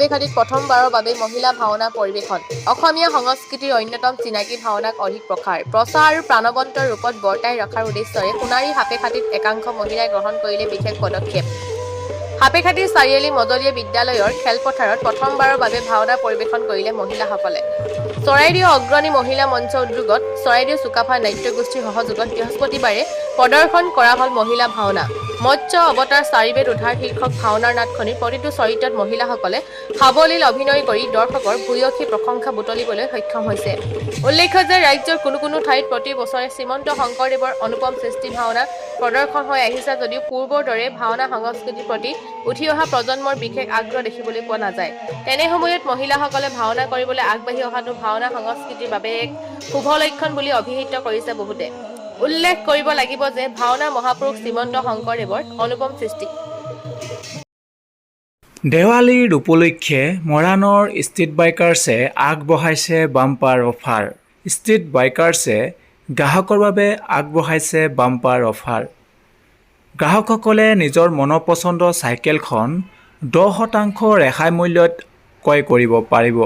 সাপেখাতিত প্ৰথমবাৰৰ বাবে মহিলা ভাওনা পৰিৱেশন। অসমীয়া সংস্কৃতিৰ অন্যতম চিনাকি ভাওনাক অধিক প্ৰচাৰ আৰু প্ৰাণৱন্ত ৰূপত বৰ্তাই ৰখাৰ উদ্দেশ্যৰে সোণাৰী সাপেখাতিত একাংশ মহিলাই গ্ৰহণ কৰিলে বিশেষ পদক্ষেপ। সাপেখাতিৰ চাৰিআলি মজলীয়া বিদ্যালয়ৰ খেলপথাৰত প্ৰথমবাৰৰ বাবে ভাওনা পৰিৱেশন কৰিলে মহিলাসকলে। চৰাইদেউ অগ্ৰণী মহিলা মঞ্চ উদ্যোগত চৰাইদেউ চুকাফা নাট্যগোষ্ঠীৰ সহযোগত বৃহস্পতিবাৰে প্ৰদৰ্শন কৰা হ'ল মহিলা ভাওনা। মৎস্য অৱতাৰ চাৰিবেদ উদ্ধাৰ শীৰ্ষক ভাওনাৰ নাটখনিৰ প্ৰতিটো চৰিত্ৰত মহিলাসকলে সাৱলীল অভিনয় কৰি দৰ্শকৰ ভূয়সী প্ৰশংসা বুটলিবলৈ সক্ষম হৈছে। উল্লেখ্য যে ৰাজ্যৰ কোনো ঠাইত প্ৰতি বছৰে শ্ৰীমন্ত শংকৰদেৱৰ অনুপম সৃষ্টি ভাওনা প্ৰদৰ্শন হৈ আহিছে যদিও পূৰ্বৰ দৰে ভাওনা সংস্কৃতিৰ প্ৰতি উঠি অহা প্ৰজন্মৰ বিশেষ আগ্ৰহ দেখিবলৈ পোৱা নাযায়। তেনে সময়ত মহিলাসকলে ভাওনা কৰিবলৈ আগবাঢ়ি অহাটো ভাওনা সংস্কৃতিৰ বাবে এক শুভ লক্ষণ বুলি অভিহিত কৰিছে বহুতে। উল্লেখ কৰিব লাগিব যে ভাওনা মহাপুৰুষ শ্ৰীমন্ত শংকৰদেৱৰ অনুপম সৃষ্টি। দেৱালীৰ উপলক্ষে মৰাণৰ ষ্ট্ৰীট বাইকাৰ্ছে আগবঢ়াইছে বাম্পাৰ অফাৰ। ষ্ট্ৰীট বাইকাৰ্ছে গ্ৰাহকৰ বাবে আগবঢ়াইছে বাম্পাৰ অফাৰ। গ্ৰাহকসকলে নিজৰ মনপচন্দ চাইকেলখন 10% ৰেহাই মূল্যত ক্ৰয় কৰিব পাৰিব।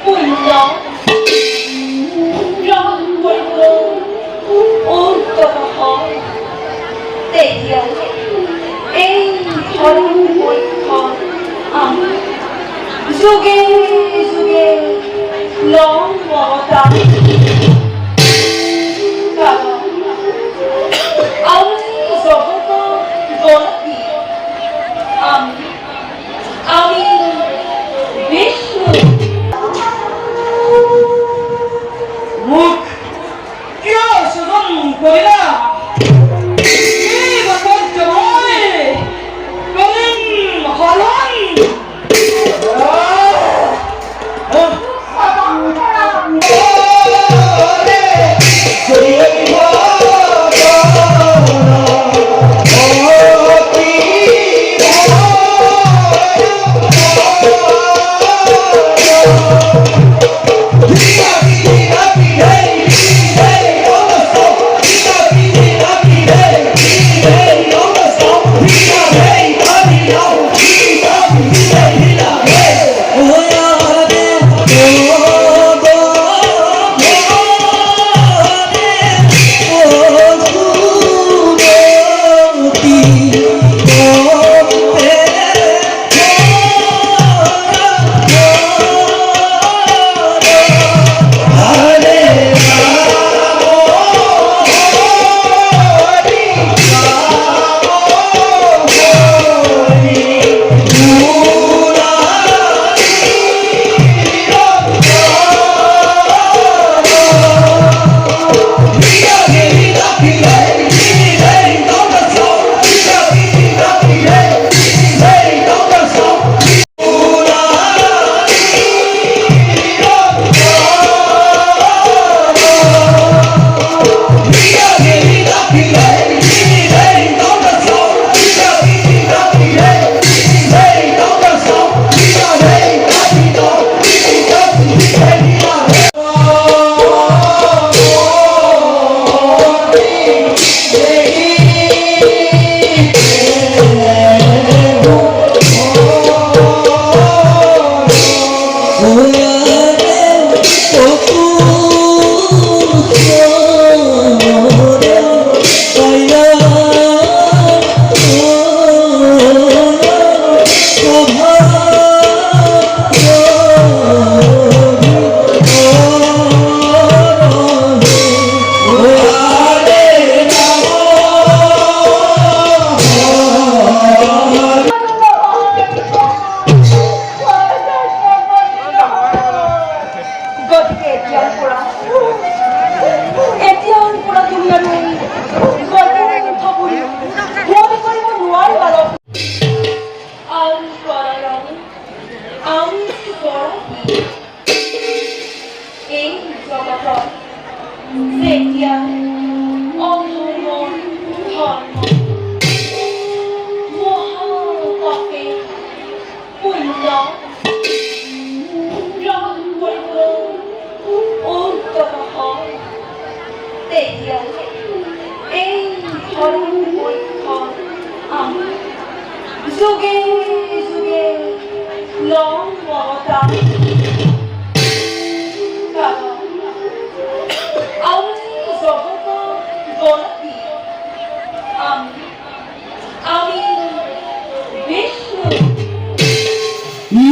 Quỳnh đó Rõ quỳnh luôn ôi cơ hỏi để hiểu ê thôi quỳnh hỏi Zuge Nó ngọt đắng Cả ông rồi có gõ gì আমি বিষ্ণু মুখ কেউ সুগম করিলা এই বছর জমায় করেন হলন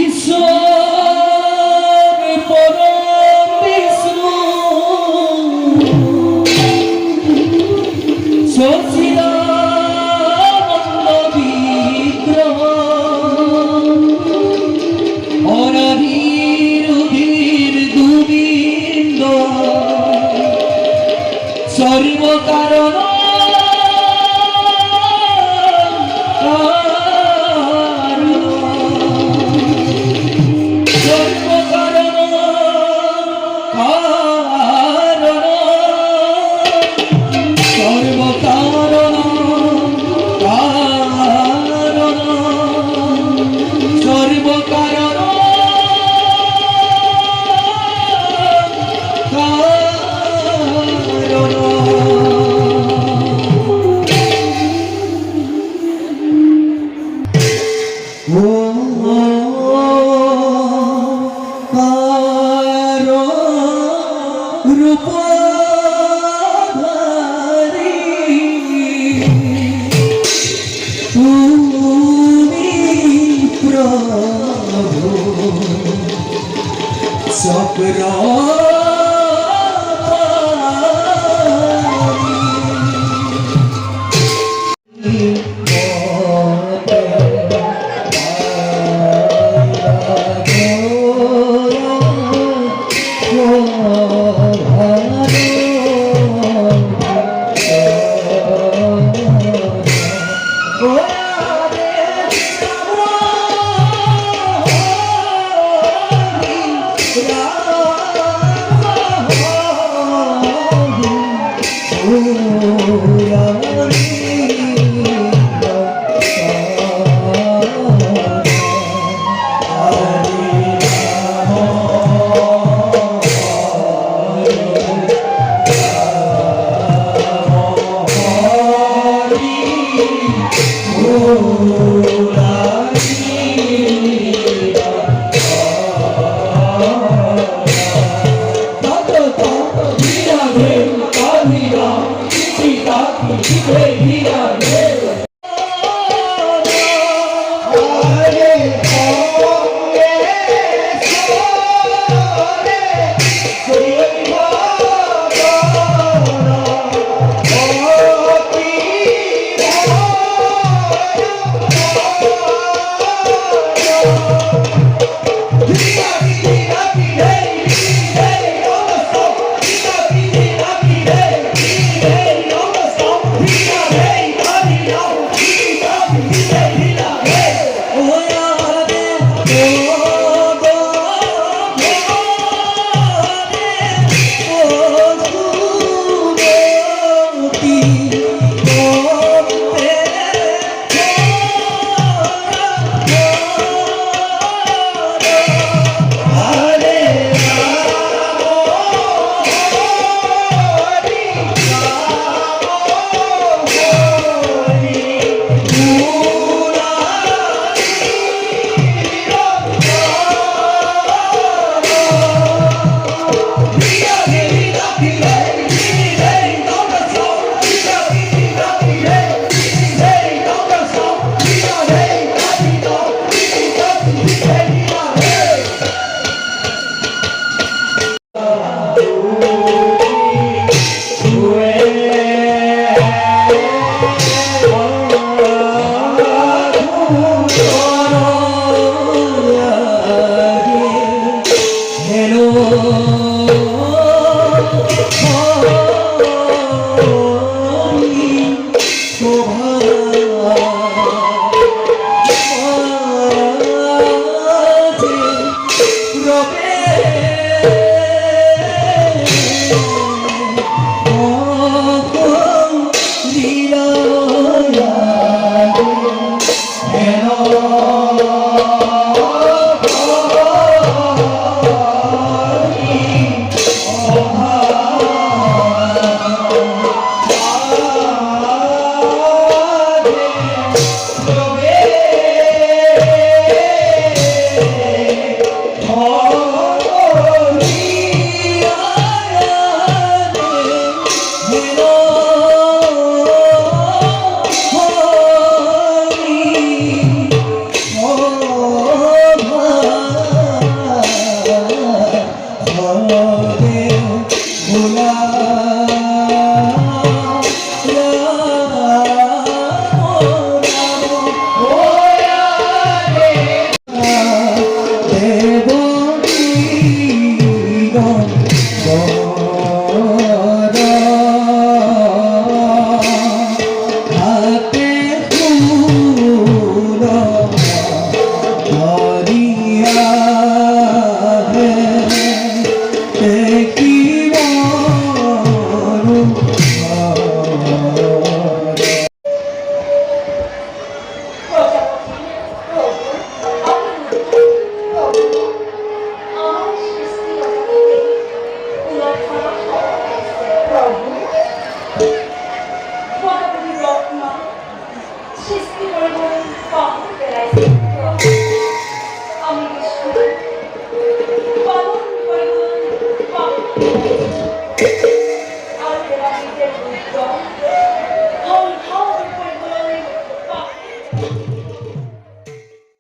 ঈশ্বর পরম বিষ্ণু সর্ব কারণ সর্ব কারণ সর্ব কারণ সর্ব কারণ Robert